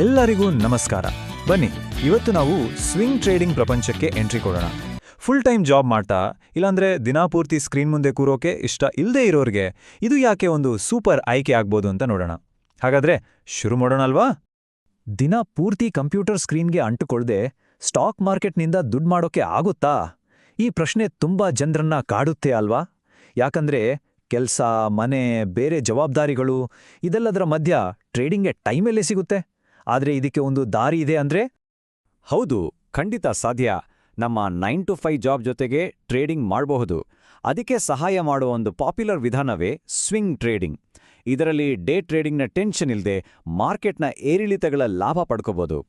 ಎಲ್ಲರಿಗೂ ನಮಸ್ಕಾರ. ಬನ್ನಿ, ಇವತ್ತು ನಾವು ಸ್ವಿಂಗ್ ಟ್ರೇಡಿಂಗ್ ಪ್ರಪಂಚಕ್ಕೆ ಎಂಟ್ರಿ ಕೊಡೋಣ. ಫುಲ್ ಟೈಮ್ ಜಾಬ್ ಮಾಡ್ತಾ ಇಲ್ಲಾಂದ್ರೆ ದಿನಾಪೂರ್ತಿ ಸ್ಕ್ರೀನ್ ಮುಂದೆ ಕೂರೋಕೆ ಇಷ್ಟ ಇಲ್ಲದೆ ಇರೋರಿಗೆ ಇದು ಯಾಕೆ ಒಂದು ಸೂಪರ್ ಆಯ್ಕೆ ಆಗ್ಬೋದು ಅಂತ ನೋಡೋಣ. ಹಾಗಾದ್ರೆ ಶುರು ಮಾಡೋಣಲ್ವಾ? ದಿನ ಪೂರ್ತಿ ಕಂಪ್ಯೂಟರ್ ಸ್ಕ್ರೀನ್ಗೆ ಅಂಟುಕೊಳ್ಳದೆ ಸ್ಟಾಕ್ ಮಾರ್ಕೆಟ್ನಿಂದ ದುಡ್ಡು ಮಾಡೋಕೆ ಆಗುತ್ತಾ? ಈ ಪ್ರಶ್ನೆ ತುಂಬಾ ಜನರನ್ನ ಕಾಡುತ್ತೆ ಅಲ್ವಾ? ಯಾಕಂದ್ರೆ ಕೆಲ್ಸ, ಮನೆ, ಬೇರೆ ಜವಾಬ್ದಾರಿಗಳು ಇದೆಲ್ಲದರ ಮಧ್ಯ ಟ್ರೇಡಿಂಗ್ಗೆ ಟೈಮೆಲ್ಲೇ ಸಿಗುತ್ತೆ. ಆದ್ರೆ ಇದಕ್ಕೆ ಒಂದು ದಾರಿ ಇದೆ ಅಂದ್ರೆ? ಹೌದು, ಖಂಡಿತ ಸಾಧ್ಯ. ನಮ್ಮ 9 to 5 ಜಾಬ್ ಜೊತೆಗೆ ಟ್ರೇಡಿಂಗ್ ಮಾಡಬಹುದು. ಅದಕ್ಕೆ ಸಹಾಯ ಮಾಡುವ ಒಂದು ಪಾಪ್ಯುಲರ್ ವಿಧಾನವೇ ಸ್ವಿಂಗ್ ಟ್ರೇಡಿಂಗ್. ಇದರಲ್ಲಿ ಡೇ ಟ್ರೇಡಿಂಗ್ನ ಟೆನ್ಷನ್ ಇಲ್ಲದೆ ಮಾರ್ಕೆಟ್ನ ಏರಿಳಿತಗಳ ಲಾಭ ಪಡ್ಕೋಬಹುದು.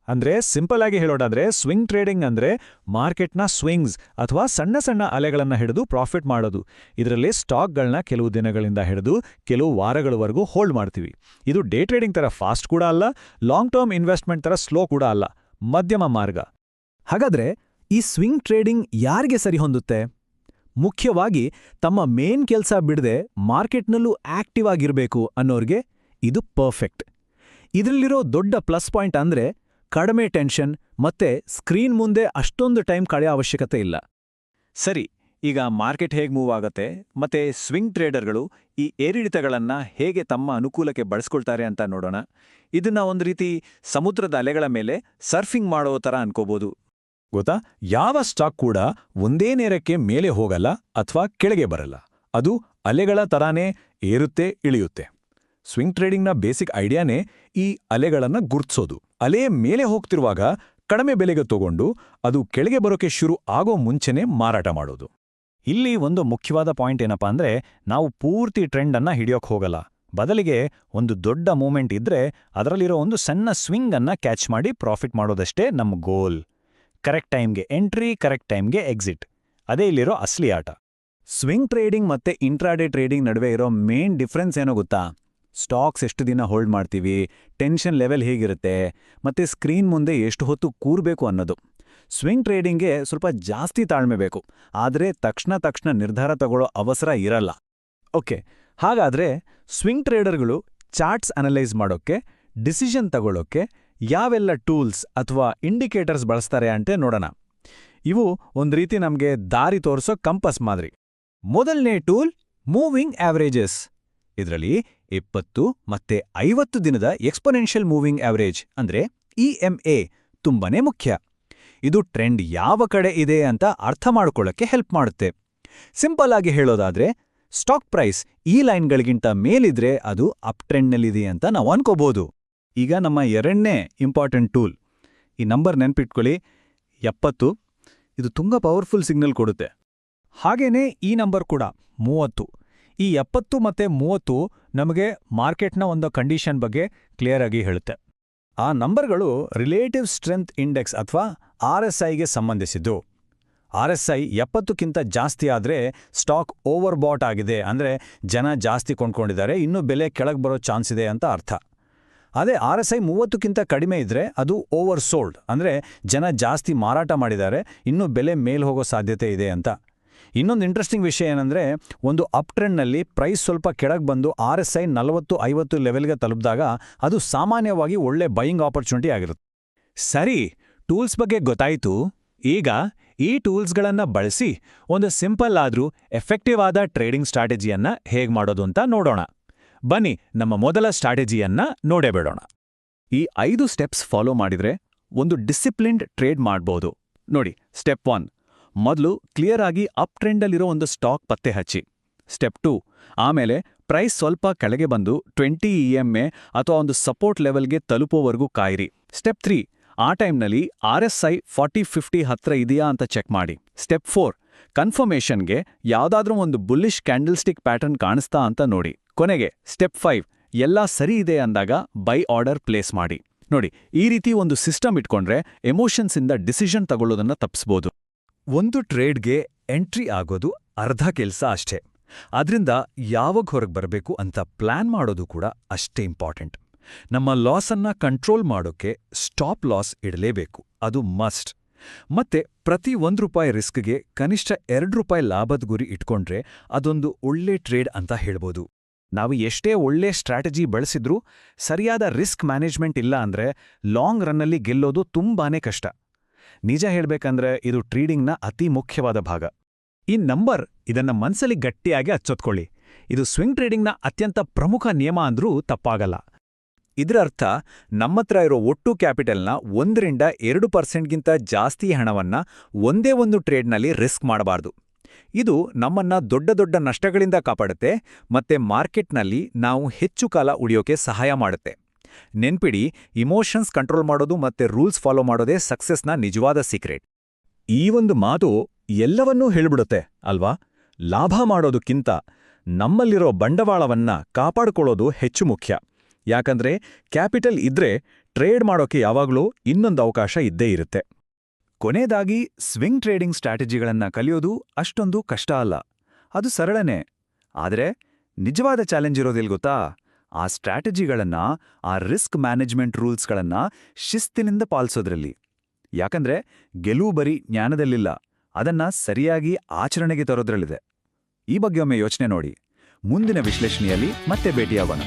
ಅಂದ್ರೆ ಸಿಂಪಲ್ ಆಗಿ ಹೇಳೋದಾದ್ರೆ ಸ್ವಿಂಗ್ ಟ್ರೇಡಿಂಗ್ ಅಂದ್ರೆ ಮಾರ್ಕೆಟ್ನ ಸ್ವಿಂಗ್ಸ್ ಅಥವಾ ಸಣ್ಣ ಸಣ್ಣ ಅಲೆಗಳನ್ನ ಹಿಡಿದು ಪ್ರಾಫಿಟ್ ಮಾಡೋದು. ಇದರಲ್ಲಿ ಸ್ಟಾಕ್ಗಳನ್ನ ಕೆಲವು ದಿನಗಳಿಂದ ಹಿಡಿದು ಕೆಲವು ವಾರಗಳವರೆಗೂ ಹೋಲ್ಡ್ ಮಾಡ್ತೀವಿ. ಇದು ಡೇ ಟ್ರೇಡಿಂಗ್ ತರ ಫಾಸ್ಟ್ ಕೂಡ ಅಲ್ಲ, ಲಾಂಗ್ ಟರ್ಮ್ ಇನ್ವೆಸ್ಟ್ಮೆಂಟ್ ತರ ಸ್ಲೋ ಕೂಡ ಅಲ್ಲ, ಮಧ್ಯಮ ಮಾರ್ಗ. ಹಾಗಾದ್ರೆ ಈ ಸ್ವಿಂಗ್ ಟ್ರೇಡಿಂಗ್ ಯಾರಿಗೆ ಸರಿ ಹೊಂದುತ್ತೆ? ಮುಖ್ಯವಾಗಿ ತಮ್ಮ ಮೇನ್ ಕೆಲಸ ಬಿಡದೆ ಮಾರ್ಕೆಟ್ನಲ್ಲೂ ಆಕ್ಟಿವ್ ಆಗಿರಬೇಕು ಅನ್ನೋರ್ಗೆ ಇದು ಪರ್ಫೆಕ್ಟ್. ಇದರಲ್ಲಿರೋ ದೊಡ್ಡ ಪ್ಲಸ್ ಪಾಯಿಂಟ್ ಅಂದ್ರೆ ಕಡಿಮೆ ಟೆನ್ಷನ್ ಮತ್ತೆ ಸ್ಕ್ರೀನ್ ಮುಂದೆ ಅಷ್ಟೊಂದು ಟೈಮ್ ಕಳೆಯೋ ಅವಶ್ಯಕತೆ ಇಲ್ಲ. ಸರಿ, ಈಗ ಮಾರ್ಕೆಟ್ ಹೇಗೆ ಮೂವ್ ಆಗತ್ತೆ ಮತ್ತೆ ಸ್ವಿಂಗ್ ಟ್ರೇಡರ್ಗಳು ಈ ಏರಿಳಿತಗಳನ್ನ ಹೇಗೆ ತಮ್ಮ ಅನುಕೂಲಕ್ಕೆ ಬಳಸ್ಕೊಳ್ತಾರೆ ಅಂತ ನೋಡೋಣ. ಇದನ್ನ ಒಂದು ರೀತಿ ಸಮುದ್ರದ ಅಲೆಗಳ ಮೇಲೆ ಸರ್ಫಿಂಗ್ ಮಾಡೋ ಥರ ಅನ್ಕೋಬೋದು. ಗೊತ್ತಾ? ಯಾವ ಸ್ಟಾಕ್ ಕೂಡ ಒಂದೇ ನೇರಕ್ಕೆ ಮೇಲೆ ಹೋಗಲ್ಲ ಅಥವಾ ಕೆಳಗೆ ಬರಲ್ಲ. ಅದು ಅಲೆಗಳ ತರಾನೇ ಏರುತ್ತೆ ಇಳಿಯುತ್ತೆ. ಸ್ವಿಂಗ್ ಟ್ರೇಡಿಂಗ್ನ ಬೇಸಿಕ್ ಐಡಿಯಾನೇ ಈ ಅಲೆಗಳನ್ನ ಗುರ್ತಿಸೋದು. ಅಲೆ ಮೇಲೆ ಹೋಗ್ತಿರುವಾಗ ಕಡಿಮೆ ಬೆಲೆಗೆ ತಗೊಂಡು ಅದು ಕೆಳಗೆ ಬರೋಕೆ ಶುರು ಆಗೋ ಮುಂಚೆನೇ ಮಾರಾಟ ಮಾಡೋದು. ಇಲ್ಲಿ ಒಂದು ಮುಖ್ಯವಾದ ಪಾಯಿಂಟ್ ಏನಪ್ಪಾ ಅಂದ್ರೆ, ನಾವು ಪೂರ್ತಿ ಟ್ರೆಂಡ್ ಅನ್ನ ಹಿಡಿಯೋಕ್ ಹೋಗಲ್ಲ. ಬದಲಿಗೆ ಒಂದು ದೊಡ್ಡ ಮೂವ್ಮೆಂಟ್ ಇದ್ರೆ ಅದರಲ್ಲಿರೋ ಒಂದು ಸಣ್ಣ ಸ್ವಿಂಗ್ ಅನ್ನ ಕ್ಯಾಚ್ ಮಾಡಿ ಪ್ರಾಫಿಟ್ ಮಾಡೋದಷ್ಟೇ ನಮ್ಮ ಗೋಲ್. ಕರೆಕ್ಟ್ ಟೈಮ್ಗೆ ಎಂಟ್ರಿ, ಕರೆಕ್ಟ್ ಟೈಮ್ಗೆ ಎಕ್ಸಿಟ್, ಅದೇ ಇಲ್ಲಿರೋ ಅಸ್ಲಿ ಆಟ. ಸ್ವಿಂಗ್ ಟ್ರೇಡಿಂಗ್ ಮತ್ತೆ ಇಂಟ್ರಾಡೇ ಟ್ರೇಡಿಂಗ್ ನಡುವೆ ಇರೋ ಮೇನ್ ಡಿಫ್ರೆನ್ಸ್ ಏನೋ ಗೊತ್ತಾ? ಸ್ಟಾಕ್ಸ್ ಎಷ್ಟು ದಿನ ಹೋಲ್ಡ್ ಮಾಡ್ತೀವಿ, ಟೆನ್ಷನ್ ಲೆವೆಲ್ ಹೇಗಿರುತ್ತೆ, ಮತ್ತೆ ಸ್ಕ್ರೀನ್ ಮುಂದೆ ಎಷ್ಟು ಹೊತ್ತು ಕೂರ್ಬೇಕು ಅನ್ನೋದು. ಸ್ವಿಂಗ್ ಟ್ರೇಡಿಂಗ್ಗೆ ಸ್ವಲ್ಪ ಜಾಸ್ತಿ ತಾಳ್ಮೆ ಬೇಕು, ಆದರೆ ತಕ್ಷಣ ನಿರ್ಧಾರ ತಗೊಳ್ಳೋ ಅವಸರ ಇರಲ್ಲ. ಓಕೆ, ಹಾಗಾದ್ರೆ ಸ್ವಿಂಗ್ ಟ್ರೇಡರ್ಗಳು ಚಾರ್ಟ್ಸ್ ಅನಲೈಸ್ ಮಾಡೋಕ್ಕೆ, ಡಿಸಿಷನ್ ತಗೊಳ್ಳೋಕ್ಕೆ ಯಾವೆಲ್ಲ ಟೂಲ್ಸ್ ಅಥವಾ ಇಂಡಿಕೇಟರ್ಸ್ ಬಳಸ್ತಾರೆ ಅಂತ ನೋಡೋಣ. ಇವು ಒಂದು ರೀತಿ ನಮಗೆ ದಾರಿ ತೋರಿಸೋ ಕಂಪಸ್ ಮಾದರಿ. ಮೊದಲನೇ ಟೂಲ್ ಮೂವಿಂಗ್ ಆವರೇಜಸ್. ಇದರಲ್ಲಿ 20 ಮತ್ತೆ 50 ದಿನದ ಎಕ್ಸ್ಪೊನೆನ್ಷಿಯಲ್ ಮೂವಿಂಗ್ ಆವರೇಜ್ ಅಂದ್ರೆ EMA ತುಂಬಾನೇ ಮುಖ್ಯ. ಇದು ಟ್ರೆಂಡ್ ಯಾವ ಕಡೆ ಇದೆ ಅಂತ ಅರ್ಥ ಮಾಡ್ಕೊಳ್ಳೋಕ್ಕೆ ಹೆಲ್ಪ್ ಮಾಡುತ್ತೆ. ಸಿಂಪಲ್ ಆಗಿ ಹೇಳೋದಾದ್ರೆ, ಸ್ಟಾಕ್ ಪ್ರೈಸ್ ಈ ಲೈನ್ಗಳಿಗಿಂತ ಮೇಲಿದ್ರೆ ಅದು ಅಪ್ ಟ್ರೆಂಡ್ನಲ್ಲಿದೆ ಅಂತ ನಾವು ಅನ್ಕೋಬಹುದು. ಈಗ ನಮ್ಮ ಎರಡನೇ ಇಂಪಾರ್ಟೆಂಟ್ ಟೂಲ್, ಈ ನಂಬರ್ ನೆನ್ಪಿಟ್ಕೊಳ್ಳಿ, 70. ಇದು ತುಂಬಾ ಪವರ್ಫುಲ್ ಸಿಗ್ನಲ್ ಕೊಡುತ್ತೆ. ಹಾಗೇನೇ ಈ ನಂಬರ್ ಕೂಡ 30. ಈ 70 ಮತ್ತೆ 30 ನಮಗೆ ಮಾರ್ಕೆಟ್ನ ಒಂದು ಕಂಡೀಷನ್ ಬಗ್ಗೆ ಕ್ಲಿಯರ್ ಆಗಿ ಹೇಳುತ್ತೆ. ಆ ನಂಬರ್ಗಳು ರಿಲೇಟಿವ್ ಸ್ಟ್ರೆಂತ್ ಇಂಡೆಕ್ಸ್ ಅಥವಾ RSIಗೆ ಸಂಬಂಧಿಸಿದ್ದು. RSI 70ಕ್ಕಿಂತ ಜಾಸ್ತಿ ಆದ್ರೆ ಸ್ಟಾಕ್ ಓವರ್ ಬಾಟ್ ಆಗಿದೆ, ಅಂದ್ರೆ ಜನ ಜಾಸ್ತಿ ಕೊಂಡ್ಕೊಂಡಿದ್ದಾರೆ, ಇನ್ನೂ ಬೆಲೆ ಕೆಳಗೆ ಬರೋ ಚಾನ್ಸ್ ಇದೆ ಅಂತ ಅರ್ಥ. ಅದೇ RSI 30ಕ್ಕಿಂತ ಕಡಿಮೆ ಇದ್ರೆ ಅದು ಓವರ್ ಸೋಲ್ಡ್, ಅಂದ್ರೆ ಜನ ಜಾಸ್ತಿ ಮಾರಾಟ ಮಾಡಿದ್ದಾರೆ, ಇನ್ನೂ ಬೆಲೆ ಮೇಲ್ ಹೋಗೋ ಸಾಧ್ಯತೆ ಇದೆ ಅಂತ. ಇನ್ನೊಂದು ಇಂಟ್ರೆಸ್ಟಿಂಗ್ ವಿಷಯ ಏನಂದ್ರೆ, ಒಂದು ಅಪ್ ಟ್ರೆಂಡ್ನಲ್ಲಿ ಪ್ರೈಸ್ ಸ್ವಲ್ಪ ಕೆಳಗೆ ಬಂದು RSI 40-50 ಲೆವೆಲ್ಗೆ ತಲುಪಿದಾಗ ಅದು ಸಾಮಾನ್ಯವಾಗಿ ಒಳ್ಳೆ ಬೈಯಿಂಗ್ ಆಪರ್ಚುನಿಟಿ ಆಗಿರುತ್ತೆ. ಸರಿ, ಟೂಲ್ಸ್ ಬಗ್ಗೆ ಗೊತ್ತಾಯಿತು. ಈಗ ಈ ಟೂಲ್ಸ್ಗಳನ್ನ ಬಳಸಿ ಒಂದು ಸಿಂಪಲ್ ಆದ್ರೂ ಎಫೆಕ್ಟಿವ್ ಆದ ಟ್ರೇಡಿಂಗ್ ಸ್ಟ್ರಾಟಜಿಯನ್ನ ಹೇಗೆ ಮಾಡೋದು ಅಂತ ನೋಡೋಣ. ಬನ್ನಿ, ನಮ್ಮ ಮೊದಲ ಸ್ಟ್ರಾಟಜಿಯನ್ನ ನೋಡೇ ಬಿಡೋಣ. ಈ 5 ಸ್ಟೆಪ್ಸ್ ಫಾಲೋ ಮಾಡಿದ್ರೆ ಒಂದು ಡಿಸಿಪ್ಲಿನ್ಡ್ ಟ್ರೇಡ್ ಮಾಡ್ಬೋದು. ನೋಡಿ, ಸ್ಟೆಪ್ 1, ಮೊದಲು ಕ್ಲಿಯರ್ ಆಗಿ ಅಪ್ ಟ್ರೆಂಡಲ್ಲಿರೋ ಒಂದು ಸ್ಟಾಕ್ ಪತ್ತೆ ಹಚ್ಚಿ. ಸ್ಟೆಪ್ 2, ಆಮೇಲೆ ಪ್ರೈಸ್ ಸ್ವಲ್ಪ ಕೆಳಗೆ ಬಂದು 20 EMA ಅಥವಾ ಒಂದು ಸಪೋರ್ಟ್ ಲೆವೆಲ್ಗೆ ತಲುಪೋವರೆಗೂ ಕಾಯಿರಿ. ಸ್ಟೆಪ್ 3, ಆ ಟೈಮ್ನಲ್ಲಿ RSI 40-50 ಹತ್ರ ಇದೆಯಾ ಅಂತ ಚೆಕ್ ಮಾಡಿ. ಸ್ಟೆಪ್ 4, ಕನ್ಫರ್ಮೇಷನ್ಗೆ ಯಾವುದಾದ್ರೂ ಒಂದು ಬುಲ್ಲಿಶ್ ಕ್ಯಾಂಡಲ್ ಸ್ಟಿಕ್ ಪ್ಯಾಟರ್ನ್ ಕಾಣಿಸ್ತಾ ಅಂತ ನೋಡಿ. ಕೊನೆಗೆ ಸ್ಟೆಪ್ 5, ಎಲ್ಲ ಸರಿ ಇದೆ ಅಂದಾಗ ಬೈ ಆರ್ಡರ್ ಪ್ಲೇಸ್ ಮಾಡಿ. ನೋಡಿ, ಈ ರೀತಿ ಒಂದು ಸಿಸ್ಟಮ್ ಇಟ್ಕೊಂಡ್ರೆ ಎಮೋಷನ್ಸಿಂದ ಡಿಸಿಷನ್ ತಗೊಳ್ಳೋದನ್ನ ತಪ್ಪಿಸ್ಬೋದು. ಒಂದು ಟ್ರೇಡ್ಗೆ ಎಂಟ್ರಿ ಆಗೋದು ಅರ್ಧ ಕೆಲಸ ಅಷ್ಟೇ. ಆದ್ರಿಂದ ಯಾವಾಗ ಹೊರಗೆ ಬರಬೇಕು ಅಂತ ಪ್ಲಾನ್ ಮಾಡೋದು ಕೂಡ ಅಷ್ಟೇ ಇಂಪಾರ್ಟೆಂಟ್. ನಮ್ಮ ಲಾಸನ್ನ ಕಂಟ್ರೋಲ್ ಮಾಡೋಕೆ ಸ್ಟಾಪ್ ಲಾಸ್ ಇಡಲೇಬೇಕು, ಅದು ಮಸ್ಟ್. ಮತ್ತೆ ಪ್ರತಿ ₹1 ರಿಸ್ಕ್ಗೆ ಕನಿಷ್ಠ ₹2 ಲಾಭದ ಗುರಿ ಇಟ್ಕೊಂಡ್ರೆ ಅದೊಂದು ಒಳ್ಳೆ ಟ್ರೇಡ್ ಅಂತ ಹೇಳ್ಬೋದು. ನಾವು ಎಷ್ಟೇ ಒಳ್ಳೆ ಸ್ಟ್ರಾಟಜಿ ಬಳಸಿದ್ರೂ ಸರಿಯಾದ ರಿಸ್ಕ್ ಮ್ಯಾನೇಜ್ಮೆಂಟ್ ಇಲ್ಲ ಅಂದ್ರೆ ಲಾಂಗ್ ರನ್ನಲ್ಲಿ ಗೆಲ್ಲೋದು ತುಂಬಾನೇ ಕಷ್ಟ. ನಿಜ ಹೇಳ್ಬೇಕಂದ್ರೆ ಇದು ಟ್ರೇಡಿಂಗ್ನ ಅತಿ ಮುಖ್ಯವಾದ ಭಾಗ. ಈ ನಂಬರ್ ಇದನ್ನ ಮನ್ಸಲ್ಲಿ ಗಟ್ಟಿಯಾಗಿ ಅಚ್ಚೊತ್ಕೊಳ್ಳಿ. ಇದು ಸ್ವಿಂಗ್ ಟ್ರೇಡಿಂಗ್ನ ಅತ್ಯಂತ ಪ್ರಮುಖ ನಿಯಮ ಅಂದ್ರೂ ತಪ್ಪಾಗಲ್ಲ. ಇದರ ಅರ್ಥ ನಮ್ಮತ್ರ ಇರೋ ಒಟ್ಟು ಕ್ಯಾಪಿಟಲ್ನ 1-2% ಜಾಸ್ತಿ ಹಣವನ್ನ ಒಂದೇ ಒಂದು ಟ್ರೇಡ್ನಲ್ಲಿ ರಿಸ್ಕ್ ಮಾಡಬಾರ್ದು. ಇದು ನಮ್ಮನ್ನ ದೊಡ್ಡ ದೊಡ್ಡ ನಷ್ಟಗಳಿಂದ ಕಾಪಾಡುತ್ತೆ ಮತ್ತೆ ಮಾರ್ಕೆಟ್ನಲ್ಲಿ ನಾವು ಹೆಚ್ಚು ಕಾಲ ಉಳಿಯೋಕೆ ಸಹಾಯ ಮಾಡುತ್ತೆ. ನೆನ್ಪಿಡಿ, ಇಮೋಷನ್ಸ್ ಕಂಟ್ರೋಲ್ ಮಾಡೋದು ಮತ್ತೆ ರೂಲ್ಸ್ ಫಾಲೋ ಮಾಡೋದೇ ಸಕ್ಸಸ್ನ ನಿಜವಾದ ಸೀಕ್ರೆಟ್. ಈ ಒಂದು ಮಾತು ಎಲ್ಲವನ್ನೂ ಹೇಳ್ಬಿಡುತ್ತೆ ಅಲ್ವಾ? ಲಾಭ ಮಾಡೋದಕ್ಕಿಂತ ನಮ್ಮಲ್ಲಿರೋ ಬಂಡವಾಳವನ್ನ ಕಾಪಾಡ್ಕೊಳ್ಳೋದು ಹೆಚ್ಚು ಮುಖ್ಯ. ಯಾಕಂದ್ರೆ ಕ್ಯಾಪಿಟಲ್ ಇದ್ರೆ ಟ್ರೇಡ್ ಮಾಡೋಕೆ ಯಾವಾಗ್ಲೂ ಇನ್ನೊಂದು ಅವಕಾಶ ಇದ್ದೇ ಇರುತ್ತೆ. ಕೊನೆಯದಾಗಿ, ಸ್ವಿಂಗ್ ಟ್ರೇಡಿಂಗ್ ಸ್ಟ್ರಾಟಜಿಗಳನ್ನ ಕಲಿಯೋದು ಅಷ್ಟೊಂದು ಕಷ್ಟ ಅಲ್ಲ. ಅದು ಸರಳನೇ. ಆದರೆ ನಿಜವಾದ ಚಾಲೆಂಜ್ ಇರೋದಿಲ್ ಗೊತ್ತಾ? ಆ ಸ್ಟ್ರಾಟಜಿಗಳನ್ನ, ಆ ರಿಸ್ಕ್ ಮ್ಯಾನೇಜ್ಮೆಂಟ್ ರೂಲ್ಸ್ಗಳನ್ನ ಶಿಸ್ತಿನಿಂದ ಪಾಲಿಸೋದ್ರಲ್ಲಿ. ಯಾಕಂದ್ರೆ ಗೆಲುವು ಬರೀ ಜ್ಞಾನದಲ್ಲಿಲ್ಲ, ಅದನ್ನ ಸರಿಯಾಗಿ ಆಚರಣೆಗೆ ತರೋದ್ರಲ್ಲಿದೆ. ಈ ಬಗ್ಗೆ ಒಮ್ಮೆ ಯೋಚನೆ ನೋಡಿ. ಮುಂದಿನ ವಿಶ್ಲೇಷಣೆಯಲ್ಲಿ ಮತ್ತೆ ಭೇಟಿಯಾಗೋಣ.